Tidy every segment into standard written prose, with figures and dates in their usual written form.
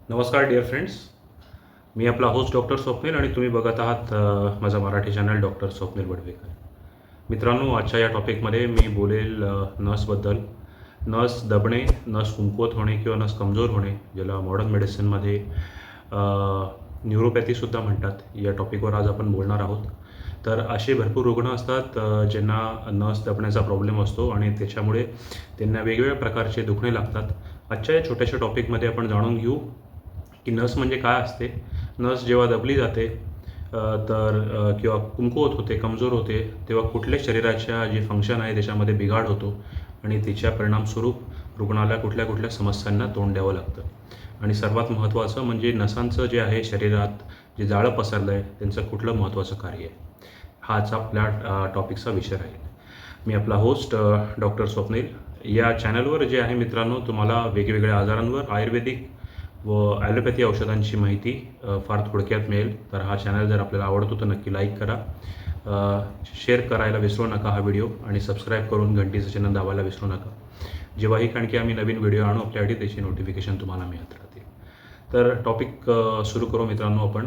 नमस्कार dear friends. मी आपला host doctor Swapnil आणि तुम्ही बघत आहात माझा मराठी चॅनल डॉक्टर स्वप्नील वडवेकर. मित्रांनो, आजच्या या टॉपिकमध्ये मी बोलेल नसबद्दल. नस दबणे, नस कमकुवत होणे किंवा नस कमजोर होणे, ज्याला मॉडर्न मेडिसिनमध्ये न्यूरोपॅथीसुद्धा म्हणतात. या टॉपिकवर आज आपण बोलणार आहोत. तर असे भरपूर रुग्ण असतात ज्यांना नस दबण्याचा प्रॉब्लेम असतो आणि त्याच्यामुळे त्यांना वेगवेगळ्या प्रकारचे दुखणे लागतात. आजच्या या छोट्याशा टॉपिकमध्ये आपण जाणून घेऊ की नस म्हणजे काय असते. नस जेव्हा दबली जाते किंवा कमकुवत होते, कमजोर होते, तेव्हा कुठल्या शरीराच्या जे फंक्शन आहे त्याच्यामध्ये बिघाड होतो आणि त्याच्या परिणामस्वरूप रुग्णाला कुठल्या कुठल्या समस्यांना तोंड द्यावं लागतं. आणि सर्वात महत्त्वाचं म्हणजे नसांचं जे आहे शरीरात जे जाळं पसरलं आहे त्यांचं कुठलं महत्त्वाचं कार्य आहे, हाच आपल्या टॉपिकचा विषय राहील. मी आपला होस्ट डॉक्टर स्वप्नील. या चॅनलवर जे आहे मित्रांनो, तुम्हाला वेगवेगळ्या आजारांवर आयुर्वेदिक व ॲलोपॅथी औषधांची माहिती फार थोडक्यात मिळेल. तर हा चॅनल जर आपल्याला आवडतो तर नक्की लाईक करा, शेअर करायला विसरू नका हा व्हिडिओ, आणि सबस्क्राईब करून घंटीचं चिन्ह दाबायला विसरू नका. जेव्हाही कारण की आम्ही नवीन व्हिडिओ आणू आपल्यासाठी त्याची नोटिफिकेशन तुम्हाला मिळत राहतील. तर टॉपिक सुरू करू मित्रांनो आपण.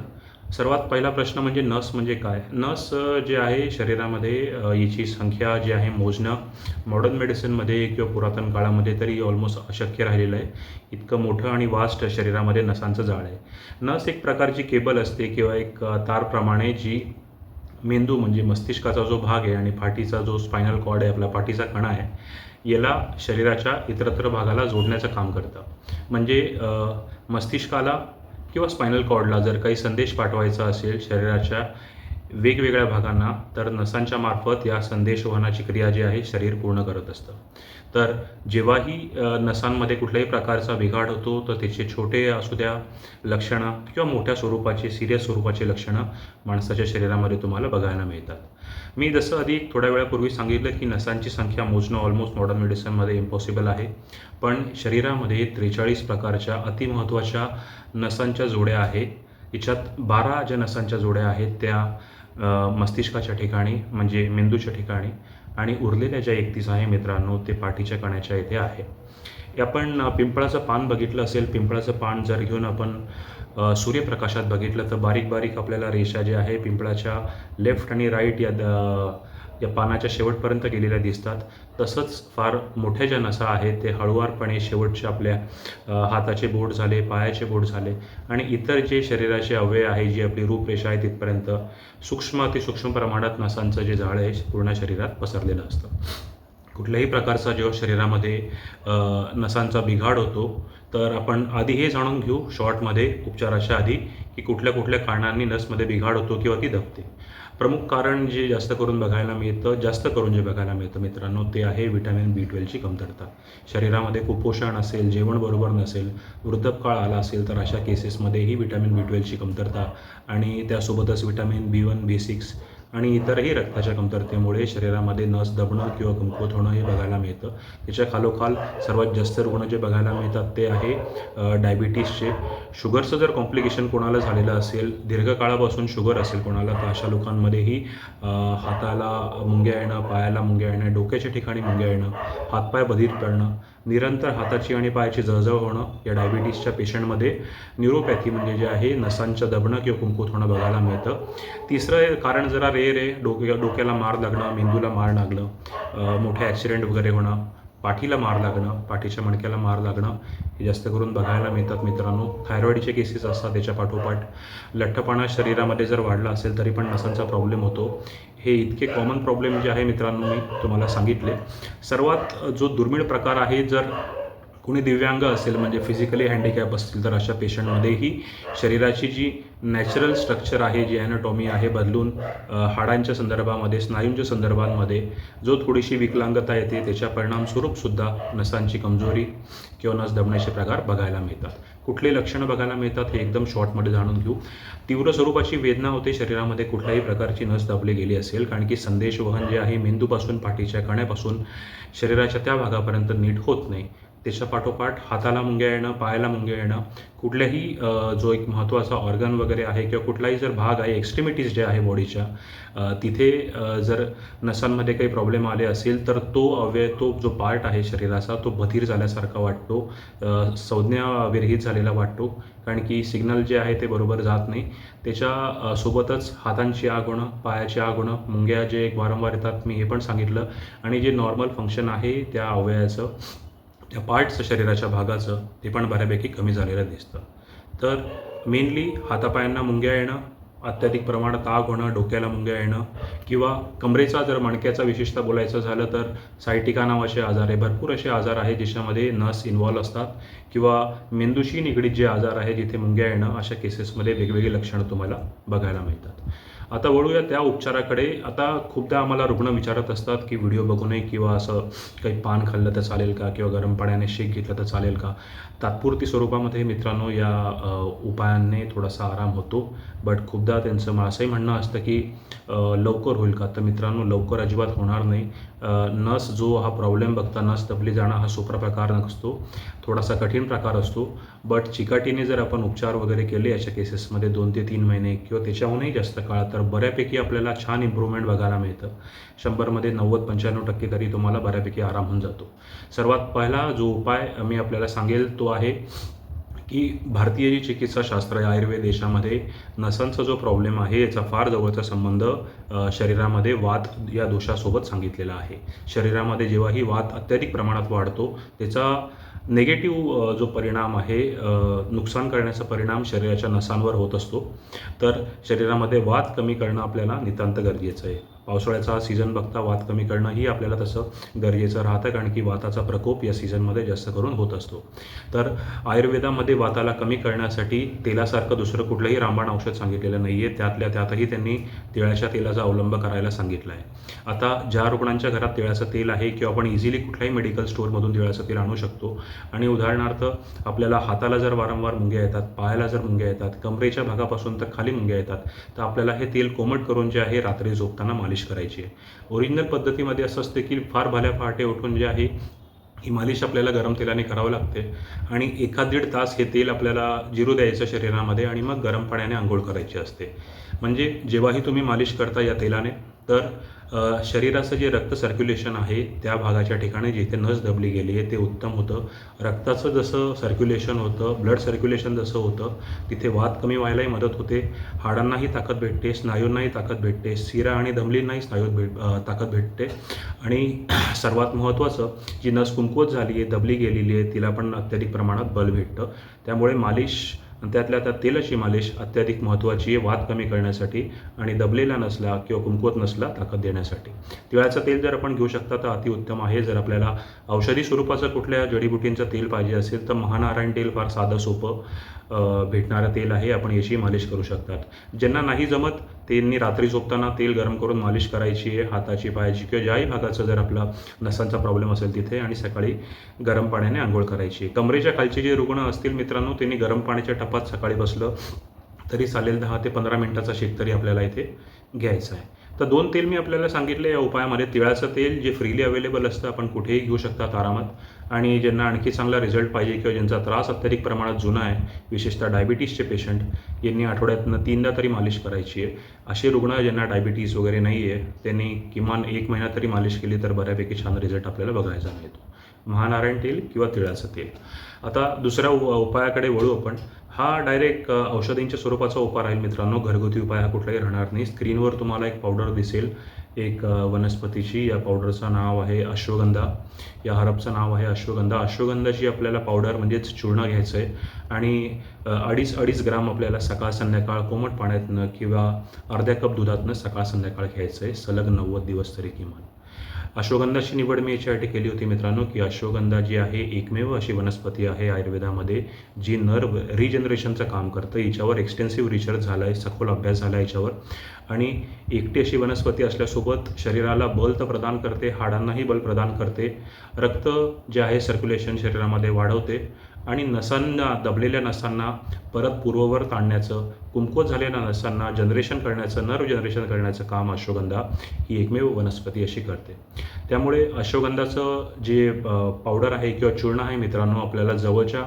सर्वात पहिला प्रश्न म्हणजे नस म्हणजे काय. नस जे आहे शरीरामध्ये याची संख्या जी आहे मोजणं मॉडर्न मेडिसिनमध्ये किंवा पुरातन काळामध्ये तरी ऑलमोस्ट अशक्य राहिलेलं आहे. इतकं मोठं आणि वास्ट शरीरामध्ये नसांचं जाळ आहे. नस एक प्रकारची केबल असते किंवा एक तारप्रमाणे जी मेंदू म्हणजे मस्तिष्काचा जो भाग आहे आणि पाठीचा जो स्पायनल कॉर्ड आहे, आपला पाठीचा कणा आहे, याला शरीराच्या इतरत्र भागाला जोडण्याचं काम करतं. म्हणजे मस्तिष्काला किंवा स्पायनल कॉर्डला जर काही संदेश पाठवायचा असेल शरीराच्या वेगवेगळ्या भागांना, तर नसांच्या मार्फत या संदेशवहनाची क्रिया जी आहे शरीर पूर्ण करत असतं. तर जेव्हाही नसांमध्ये कुठल्याही प्रकारचा बिघाड होतो तर त्याचे छोटे असू द्या लक्षणं किंवा मोठ्या स्वरूपाचे सिरियस स्वरूपाचे लक्षणं माणसाच्या शरीरामध्ये तुम्हाला बघायला मिळतात. मी जसं आधी थोड्या वेळापूर्वी सांगितलं की नसांची संख्या मोजणं ऑलमोस्ट मॉडर्न मेडिसिनमध्ये इम्पॉसिबल आहे. पण शरीरामध्ये 43 प्रकारच्या अतिमहत्त्वाच्या नसांच्या जोड्या आहेत. याच्यात 12 ज्या नसांच्या जोड्या आहेत त्या मस्तिष्काच्या ठिकाणी म्हणजे मेंदूच्या ठिकाणी, आणि उरलेल्या ज्या 31 आहे मित्रांनो ते पाठीच्या कण्याच्या इथे आहे. आपण पिंपळाचं पान बघितलं असेल. पिंपळाचं पान जर घेऊन आपण सूर्यप्रकाशात बघितलं तर बारीक बारीक आपल्याला रेषा ज्या आहे पिंपळाच्या लेफ्ट आणि राईट या पानाच्या शेवटपर्यंत गेलेल्या दिसतात. तसंच फार मोठ्या ज्या नसा आहेत ते हळुवारपणे शेवटच्या आपल्या हाताचे बोट झाले, पायाचे बोट झाले आणि इतर जे शरीराचे अवयव आहे, जी आपली रूपरेषा आहे तिथपर्यंत अतिसूक्ष्म प्रमाणात नसांचं जे जाळं आहे पूर्ण शरीरात पसरलेलं असतं. कुठल्याही प्रकारचा जेव्हा शरीरामध्ये नसांचा बिघाड होतो तर आपण आधी हे जाणून घेऊ शॉर्टमध्ये उपचाराच्या आधी की कुठल्या कुठल्या कारणांनी नसमध्ये बिघाड होतो किंवा ती दबते. प्रमुख कारण जे जास्त करून जे बघायला मिळतं मित्रांनो ते आहे व्हिटॅमिन B12ची कमतरता. शरीरामध्ये कुपोषण असेल, जेवण बरोबर नसेल, वृद्धपकाळ आला असेल तर अशा केसेसमध्येही व्हिटॅमिन B12ची कमतरता आणि त्यासोबतच व्हिटॅमिन B1, B6 आणि इतरही रक्ताच्या कमतरतेमुळे शरीरामध्ये नस दबणं किंवा कमकुवत होणं हे बघायला मिळतं. त्याच्या खालोखाल सर्वात जास्त रुग्ण जे बघायला मिळतात ते आहे डायबिटीसचे. शुगरचं जर कॉम्प्लिकेशन कोणाला झालेलं असेल, दीर्घकाळापासून शुगर असेल कोणाला, तर अशा लोकांमध्येही हाताला मुंग्या येणं, पायाला मुंग्या येणं, डोक्याच्या ठिकाणी मुंग्या येणं, हातपाय बधीर पडणं, निरंतर हाताची आणि पायाची जळजळ होणं या डायबिटीसच्या पेशंटमध्ये न्यूरोपॅथी म्हणजे जे आहे नसांचं दबणं किंवा कमकुवत होणं बघायला मिळतं. तिसरं कारण जरा रेअर आहे, डोक्याला मार लागणं, मेंदूला मार लागणं, मोठे ॲक्सिडेंट वगैरे होणं, पाठीला मार लागणं, पाठीच्या मणक्याला मार लागणं हे जास्त करून बघायला मिळतात मित्रांनो. थायरॉईडचे केसेस असतात त्याच्या पाठोपाठ. लठ्ठपणा शरीरामध्ये जर वाढला असेल तरी पण नसांचा प्रॉब्लेम होतो. हे इतके कॉमन प्रॉब्लेम जे आहे मित्रांनो मी तुम्हाला सांगितले. सर्वात जो दुर्मिळ प्रकार आहे, जर कोणी दिव्यांग असेल म्हणजे फिजिकली हँडिकॅप असतील तर अशा पेशंटमध्येही शरीराची जी नॅचरल स्ट्रक्चर आहे, जी ॲनाटॉमी आहे बदलून हाडांच्या संदर्भामध्ये, स्नायूंच्या संदर्भांमध्ये जो थोडीशी विकलांगता येते त्याच्या परिणामस्वरूपसुद्धा नसांची कमजोरी किंवा नस दबण्याचे प्रकार बघायला मिळतात. कुठले लक्षणं बघायला मिळतात हे एकदम शॉर्टमध्ये जाणून घेऊ. तीव्र स्वरूपाची वेदना होते शरीरामध्ये कुठल्याही प्रकारची नस दबली गेली असेल, कारण की संदेशवहन जे आहे मेंदूपासून पाठीच्या कण्यापासून शरीराच्या त्या भागापर्यंत नीट होत नाही. त्याच्या पाठोपाठ हाताला मुंग्या येणं, पायाला मुंग्या येणं, कुठल्याही जो एक महत्त्वाचा ऑर्गन वगैरे आहे किंवा कुठलाही जर भाग आहे, एक्स्ट्रीमिटीज जे आहे बॉडीच्या, तिथे जर नसांमध्ये काही प्रॉब्लेम आले असेल तर तो जो पार्ट आहे शरीराचा तो बधीर झाल्यासारखा वाटतो, संज्ञा विरहित झालेला वाटतो, कारण की सिग्नल जे आहे ते बरोबर जात नाही. त्याच्या सोबतच हातांची आग होणं, पायाची आग होणं, मुंग्या जे एक वारंवार येतात मी हे पण सांगितलं, आणि जे नॉर्मल फंक्शन आहे त्या अवयवाचं, त्या पार्टचं, शरीराच्या भागाचं, ते पण बऱ्यापैकी कमी झालेलं दिसतं. तर मेनली हातापायांना मुंग्या येणं, अत्याधिक प्रमाणात आग होणं, डोक्याला मुंग्या येणं, किंवा कमरेचा, जर मणक्याचा विशेषतः बोलायचं झालं तर सायटिका नावाचे आजार आहे. भरपूर असे आजार आहेत ज्याच्यामध्ये नस इन्व्हॉल्व असतात, किंवा मेंदूशी निगडीत जे आजार आहे जिथे मुंग्या येणं, अशा केसेसमध्ये वेगवेगळी लक्षणं तुम्हाला बघायला मिळतात. आता वळूया त्या उपचाराकडे. आता खूपदा आम्हाला रुग्ण विचारत असतात की व्हिडिओ बघूनही किंवा असं काही पान खाल्लं तर चालेल का, किंवा गरम पाण्याने शेक घेतला तर चालेल का. तात्पुरती स्वरूपामध्ये मित्रांनो या उपायांनी थोडासा आराम होतो, बट खूपदा त्यांचं असंही म्हणणं असतं की लवकर होईल का. तर मित्रांनो, लवकर अजिबात होणार नाही. नस जो हा प्रॉब्लेम बघता, नस दबली जाणं हा सोपा प्रकार नसतो, थोडासा कठीण प्रकार असतो. बट चिकाटीने जर आपण उपचार वगैरे केले अशा केसेसमध्ये 2 ते 3 महिने किंवा त्याच्याहूनही जास्त काळ, तर बऱ्यापैकी आपल्याला छान इम्प्रूव्हमेंट बघायला मिळतं. 100मध्ये 90-95% तरी तुम्हाला बऱ्यापैकी आराम होऊन जातो. सर्वात पहिला जो उपाय मी आपल्याला सांगेल तो आहे की भारतीय जी चिकित्साशास्त्र आहे, आयुर्वेद, देशामध्ये नसांचा जो प्रॉब्लेम आहे याचा फार जवळचा संबंध शरीरामध्ये वात या दोषासोबत सांगितलेला आहे. शरीरामध्ये जेव्हाही वात अत्याधिक प्रमाणात वाढतो, त्याचा निगेटिव्ह जो परिणाम आहे, नुकसान करण्याचा परिणाम शरीराच्या नसांवर होत असतो. तर शरीरामध्ये वात कमी करणं आपल्याला नितांत गरजेचं आहे. पावसाळ्याचा सीझन बघता वात कमी करणंही आपल्याला तसं गरजेचं राहतं, कारण की वाताचा प्रकोप या सीझनमध्ये जास्त करून होत असतो. तर आयुर्वेदामध्ये वाताला कमी करण्यासाठी तेलासारखं दुसरं कुठलंही रामबाण औषध सांगितलेलं नाही आहे. त्यातल्या त्यातही त्यांनी तिळाच्या तेलाचा अवलंब करायला सांगितला आहे. आता ज्या रुग्णांच्या घरात तिळाचं तेल आहे, किंवा आपण इझिली कुठल्याही मेडिकल स्टोअरमधून तिळाचं तेल आणू शकतो, आणि उदाहरणार्थ आपल्याला हाताला जर वारंवार मुंग्या येतात, पायाला जर मुंग्या येतात, कमरेच्या भागापासून तर खाली मुंग्या येतात, तर आपल्याला हे तेल कोमट करून जे आहे रात्री झोपताना मालिश करायची आहे. ओरिजिनल पद्धतीमध्ये असं असते की फार भल्या पहाटे उठून जे आहे ही मालिश आपल्याला गरम तेलाने करावं लागते, आणि 1-1.5 तास हे तेल आपल्याला जिरू द्यायचं शरीरामध्ये, आणि मग गरम पाण्याने आंघोळ करायची असते. म्हणजे जेव्हाही तुम्ही मालिश करता या तेलाने, तर शरीराचं जे रक्त सर्क्युलेशन आहे त्या भागाच्या ठिकाणी जिथे नस दबली गेली आहे ते उत्तम होतं. रक्ताचं जसं सर्क्युलेशन होतं, ब्लड सर्क्युलेशन जसं होतं, तिथे वात कमी व्हायलाही मदत होते, हाडांनाही ताकद भेटते, स्नायूंनाही ताकद भेटते, शिरा आणि धमनींनाही ताकद भेटते, आणि सर्वात महत्त्वाचं, जी नस कमकुवत झाली आहे, दबली गेलेली आहे, तिला पण अत्याधिक प्रमाणात बल भेटतं. त्यामुळे मालिश, त्यातल्या त्यात तेलाची मालिश अत्याधिक महत्त्वाची आहे वात कमी करण्यासाठी, आणि दबलेला नसला किंवा कुमकुवत नसला ताकद देण्यासाठी. तिळाचं तेल जर आपण घेऊ शकता तर अतिउत्तम आहे. जर आपल्याला औषधी स्वरूपाचं कुठल्या जडीबुटींचं तेल पाहिजे असेल तर महानारायण तेल फार साधं सोपं भेटणारं तेल आहे, आपण याची मालिश करू शकतात. ज्यांना नाही जमत त्यांनी रात्री झोपताना तेल गरम करून मालिश करायची आहे हाताची, पायाची, किंवा ज्याही भागाचं जर आपला नसांचा प्रॉब्लेम असेल तिथे, आणि सकाळी गरम पाण्याने आंघोळ करायची आहे. कमरेच्या खालचे जे रुग्ण असतील मित्रांनो, त्यांनी गरम पाण्याच्या टपात सकाळी बसलं तरी चालेल. 10 ते 15 मिनिटाचा शेक तरी आपल्याला इथे घ्यायचा आहे. तर 2 तेल मी आपल्याला सांगितले या उपायामध्ये. तिळाचं तेल जे फ्रीली अवेलेबल असतं, आपण कुठेही घेऊ शकतात आरामात, आणि ज्यांना आणखी चांगला रिझल्ट पाहिजे किंवा ज्यांचा त्रास अत्याधिक प्रमाणात जुना आहे, विशेषतः डायबिटीसचे पेशंट, यांनी आठवड्यातनं 3दा तरी मालिश करायची आहे. असे रुग्ण ज्यांना डायबिटीस वगैरे नाही आहे त्यांनी किमान 1 महिना तरी मालिश केली तर बऱ्यापैकी छान रिझल्ट आपल्याला बघायचा मिळतो. महानारायण तेल किंवा तिळाचं तेल. आता दुसऱ्या उपायाकडे वळू आपण. हा डायरेक्ट औषधींच्या स्वरूपाचा उपाय राहील मित्रांनो, घरगुती उपाय हा कुठलाही राहणार नाही. स्क्रीनवर तुम्हाला एक पावडर दिसेल, एक वनस्पतीची. या पावडरचं नाव आहे अश्वगंधा, या हरबचं नाव आहे अश्वगंधा. अश्वगंधाची आपल्याला पावडर म्हणजेच चूर्ण घ्यायचं आहे, आणि 2.5 ग्राम आपल्याला सकाळ संध्याकाळ कोमट पाण्यातनं किंवा अर्ध्या कप दुधातनं सकाळ संध्याकाळ घ्यायचं आहे, सलग 90 दिवस तरी किमान. अश्वगंधाची निवड मी याच्यासाठी केली होती मित्रांनो, की अश्वगंधा जी आहे एकमेव अशी वनस्पती आहे आयुर्वेदामध्ये जी नर्व रिजनरेशनचं काम करतं. हिच्यावर एक्सटेन्सिव्ह रिसर्च झाला आहे, सखोल अभ्यास झाला आहे याच्यावर, आणि एकटी अशी वनस्पती असल्यासोबत शरीराला बल तर प्रदान करते, हाडांनाही बल प्रदान करते, रक्त जे आहे सर्क्युलेशन शरीरामध्ये वाढवते, आणि नसांना, दबलेल्या नसांना परत पूर्ववत आणण्याचं, कमकुवत झालेल्या नसांना जनरेशन करण्याचं, नर्व जनरेशन करण्याचं काम अश्वगंधा ही एकमेव वनस्पती अशी करते. त्यामुळे अश्वगंधाचं जे पावडर आहे किंवा चूर्ण आहे मित्रांनो, आपल्याला जवळच्या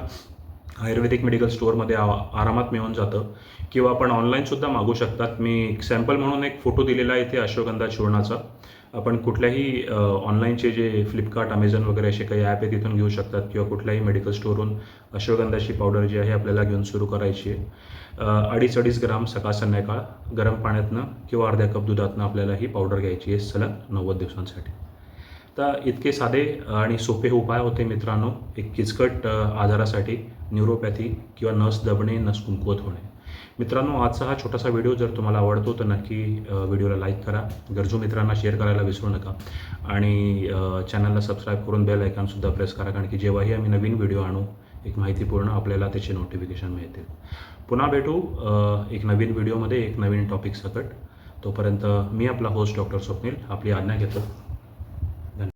आयुर्वेदिक मेडिकल स्टोअरमध्ये आरामात मिळून जातं किंवा आपण ऑनलाईनसुद्धा मागवू शकतात. मी सॅम्पल म्हणून एक फोटो दिलेला आहे इथे अश्वगंधा चूर्णाचा. आपण कुठल्याही ऑनलाईनचे जे फ्लिपकार्ट, अमेझॉन वगैरे असे काही ॲप आहे तिथून घेऊ शकतात किंवा कुठल्याही मेडिकल स्टोअरहून अश्वगंधाची पावडर जी आहे आपल्याला घेऊन सुरू करायची आहे. 2.5 ग्राम सकाळ संध्याकाळ गरम पाण्यातनं किंवा अर्ध्या कप दुधातनं आपल्याला ही पावडर घ्यायची आहे सलग 90 दिवसांसाठी. तर इतके साधे आणि सोपे उपाय होते मित्रांनो, एक किचकट आजारासाठी, न्यूरोपॅथी किंवा नस दबणे, नस कमकुवत होणे. मित्रांनो, आजचा हा छोटासा व्हिडिओ जर तुम्हाला आवडतो तर नक्की व्हिडिओला लाईक करा, गरजू मित्रांना शेअर करायला विसरू नका आणि चॅनलला सबस्क्राईब करून बेल आयकॉनसुद्धा प्रेस करा, कारण की जेव्हाही आम्ही नवीन व्हिडिओ आणू एक माहितीपूर्ण आपल्याला त्याचे नोटिफिकेशन मिळतील. पुन्हा भेटू एक नवीन व्हिडिओमध्ये एक नवीन टॉपिक सकट. तोपर्यंत मी आपला होस्ट डॉक्टर स्वप्नील आपली आज्ञा घेतो.